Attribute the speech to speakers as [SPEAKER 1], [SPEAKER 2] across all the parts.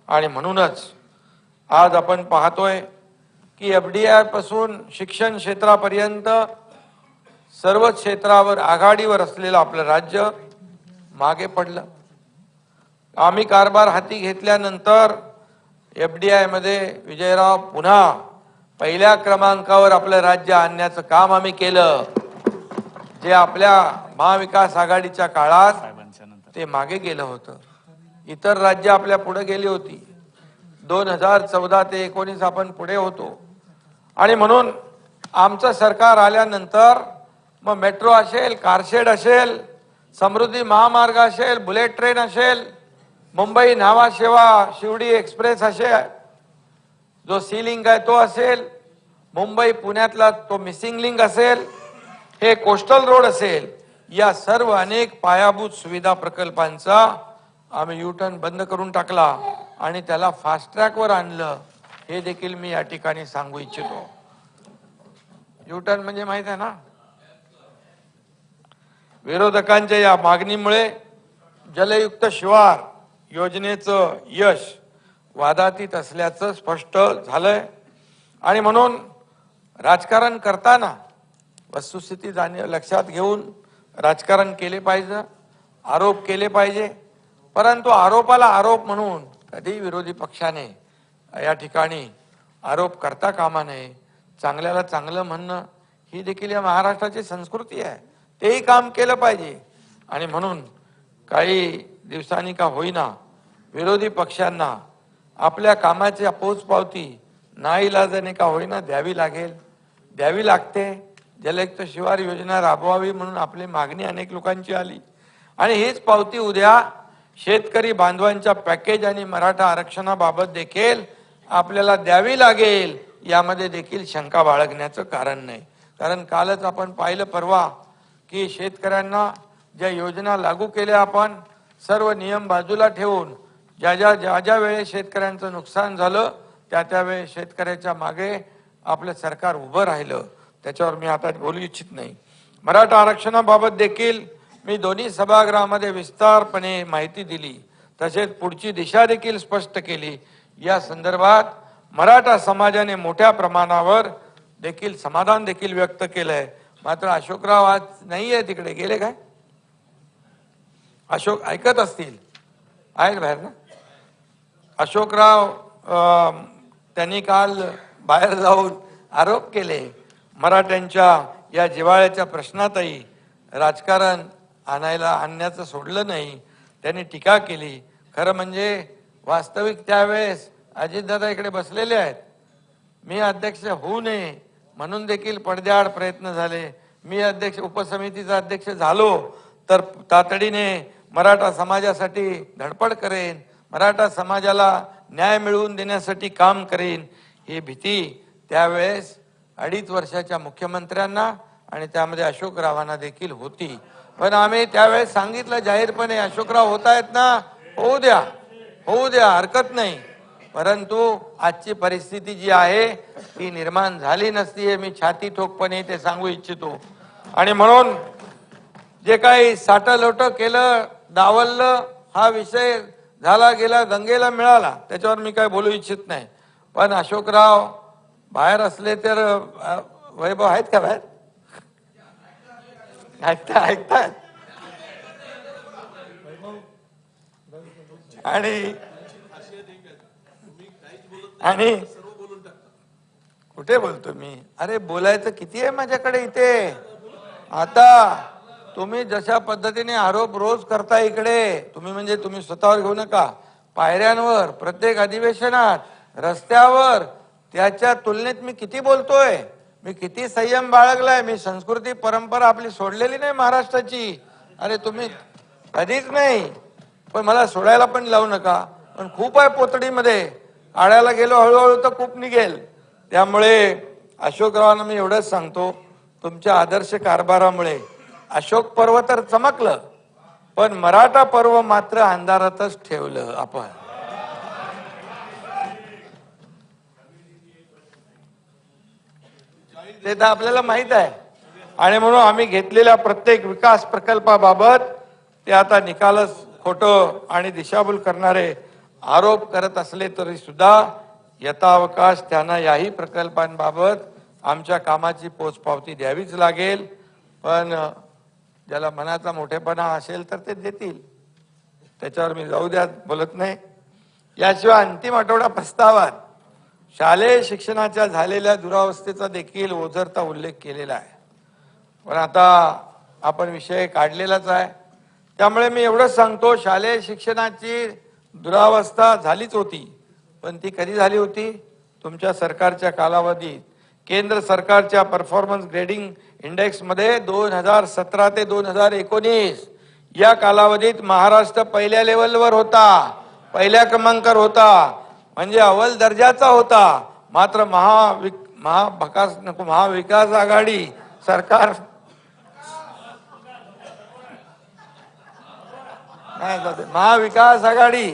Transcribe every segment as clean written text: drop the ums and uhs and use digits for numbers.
[SPEAKER 1] आणि म्हणूनच आज आपण पाहतोय की एफडीआय पासून शिक्षण क्षेत्रापर्यंत सर्व क्षेत्रावर आघाडीवर असलेलं आपलं राज्य मागे पडलं। आम्ही कारभार हाती घेतल्यानंतर एफडीआय मध्ये विजयराव पुन्हा पहिल्या क्रमांकावर आपलं राज्य आणण्याचं काम आम्ही केलं। जे आपल्या महाविकास आघाडीच्या काळात ते मागे गेलं होतं। इतर राज्य आपल्या पुढे गेली होती। 2014 ते 19 आपण पुढे होतो आणि म्हणून आमचं सरकार आल्यानंतर मग मेट्रो असेल, कारशेड असेल, समृद्धी महामार्ग असेल, बुलेट ट्रेन असेल, मुंबई न्हावा सेवा शिवडी एक्सप्रेस असेल, जो सी लिंक आहे तो असेल, मुंबई पुण्यातला तो मिसिंग लिंक असेल, हे कोस्टल रोड असेल, या सर्व अनेक पायाभूत सुविधा प्रकल्पांचा आम्ही युटर्न बंद करून टाकला आणि त्याला फास्ट ट्रॅकवर आणलं। हे देखील मी या ठिकाणी सांगू इच्छितो। युटर्न म्हणजे माहित आहे ना, विरोधकांच्या या मागणीमुळे जलयुक्त शिवार योजनेचं यश वादातीत असल्याचं स्पष्ट झालंय आणि म्हणून राजकारण करताना वस्तुस्थिती लक्षात घेऊन राजकारण केले पाहिजे, आरोप केले पाहिजे, परंतु आरोपाला आरोप म्हणून कधी विरोधी पक्षाने या ठिकाणी आरोप करता कामा नये। चांगल्याला चांगलं म्हणणं ही देखील या महाराष्ट्राची संस्कृती आहे, तेही काम केलं पाहिजे। आणि म्हणून काही दिवसांनी का होईना विरोधी पक्षांना आपल्या कामाची पोचपावती नाईलाजाने का होईना द्यावी लागते। जलयुक्त शिवार योजना राबवावी म्हणून आपली मागणी अनेक लोकांची आली आणि हीच पावती उद्या शेतकरी बांधवांच्या पॅकेज आणि मराठा आरक्षणाबाबत देखील आपल्याला द्यावी लागेल। यामध्ये देखील शंका बाळगण्याचं कारण नाही, कारण कालच आपण पाहिलं परवा की शेतकऱ्यांना ज्या योजना लागू केल्या आपण सर्व नियम बाजूला ठेवून ज्या वेळेस शेतकऱ्यांचं नुकसान झालं त्या वेळेस शेतकऱ्याच्या मागे आपलं सरकार उभं राहिलं। त्याच्यावर मी आता बोलू इच्छित नाही। मराठा आरक्षणाबाबत देखील मी दोन्ही सभागृहामध्ये विस्तारपणे माहिती दिली, तसेच पुढची दिशा देखील स्पष्ट केली। या संदर्भात मराठा समाजाने मोठ्या प्रमाणावर देखील समाधान देखील व्यक्त केलंय। मात्र अशोकराव आज नाहीये, तिकडे गेले काय? अशोक ऐकत असतील, आहेत बाहेर ना? अशोकराव त्यांनी काल बाहेर जाऊन आरोप केले मराठ्यांच्या या जिव्हाळ्याच्या प्रश्नातही राजकारण आणण्याचं सोडलं नाही। त्यांनी टीका केली। खरं म्हणजे वास्तविक त्यावेळेस अजितदादा इकडे बसलेले आहेत। मी अध्यक्ष होऊ नये म्हणून देखील पडद्याआड प्रयत्न झाले। मी उपसमितीचा अध्यक्ष झालो तर तातडीने मराठा समाजासाठी धडपड करेन, मराठा समाजाला न्याय मिळवून देण्यासाठी काम करेन, ही भीती त्यावेळेस 2.5 वर्षाच्या मुख्यमंत्र्यांना आणि त्यामध्ये अशोकरावांना देखील होती। पण आम्ही त्यावेळेस सांगितलं जाहीरपणे, अशोकराव होत आहेत ना, होऊ द्या, हरकत नाही। परंतु आजची परिस्थिती जी आहे ती निर्माण झाली नसती हे मी छाती ठोकपणे ते सांगू इच्छितो। आणि म्हणून जे काही साठलोट केलं, डावललं, हा विषय झाला गेला, गंगेला मिळाला, त्याच्यावर मी काय बोलू इच्छित नाही। पण अशोकराव बाहेर असले तर वैभव आहेत का बाहेर? ऐकतात आणि कुठे बोलतो मी? अरे बोलायचं किती आहे माझ्याकडे इथे। आता तुम्ही जशा पद्धतीने आरोप रोज करता इकडे, तुम्ही स्वतःवर घेऊ नका, पायऱ्यांवर, प्रत्येक अधिवेशनात, रस्त्यावर, त्याच्या तुलनेत मी किती बोलतोय, मी किती संयम बाळगलाय। मी संस्कृती परंपरा आपली सोडलेली नाही महाराष्ट्राची। अरे तुम्ही कधीच नाही, पण मला सोडायला पण लावू नका। पण खूप आहे पोतडीमध्ये, आळ्याला गेलो हळूहळू तर खूप निघेल। त्यामुळे अशोकरावांना मी एवढंच सांगतो, तुमच्या आदर्श कारभारामुळे अशोक पर्व तर चमकलं, पण मराठा पर्व मात्र अंधारातच ठेवलं आपण। ते तर आपल्याला माहित आहे। आणि म्हणून आम्ही घेतलेल्या प्रत्येक विकास प्रकल्पाबाबत ते आता निकालच खोटं आणि दिशाभूल करणारे आरोप करत असले तरी सुद्धा यथावकाश त्यांना याही प्रकल्पांबाबत आमच्या कामाची पोचपावती द्यावीच लागेल. पण ज्याला मनाचा मोठेपणा असेल तर ते देतील, त्याच्यावर मी जाऊ द्या बोलत नाही. याशिवाय अंतिम आठवडा प्रस्तावात शालेय शिक्षणाच्या झालेल्या दुरावस्थेचा देखील ओझरता उल्लेख केलेला आहे. पण आता आपण विषय काढलेलाच आहे, त्यामुळे मी एवढंच सांगतो, शालेय शिक्षणाची दुरावस्था झालीच होती. पण ती कधी झाली होती? तुमच्या सरकारच्या कालावधीत. केंद्र सरकारच्या परफॉर्मन्स ग्रेडिंग इंडेक्समध्ये 2017 ते 2019 या कालावधीत महाराष्ट्र पहिल्या लेवलवर होता, पहिल्या क्रमांकावर होता, म्हणजे अव्वल दर्जाचा होता. मात्र महाविकास आघाडी सरकार महाविकास आघाडी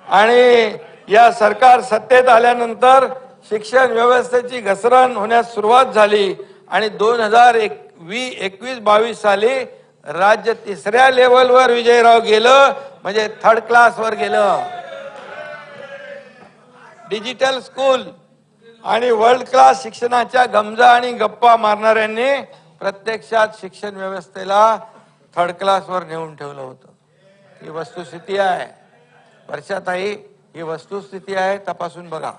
[SPEAKER 1] आणि या सरकार सत्तेत आल्यानंतर शिक्षण व्यवस्थेची घसरण होण्यास सुरुवात झाली आणि 2021-22 साली राज्य 3ऱ्या लेवलवर विजयराव गेलं, म्हणजे 3rd क्लासवर गेलं. डिजिटल स्कूल आणि वर्ल्ड क्लास शिक्षणाच्या गमजा आणि गप्पा मारणाऱ्यांनी प्रत्यक्षात शिक्षण व्यवस्थेला 3rd क्लासवर नेऊन ठेवलं होतं. ही वस्तुस्थिती आहे. वर्षाताई, ही वस्तुस्थिती आहे, तपासून बघा.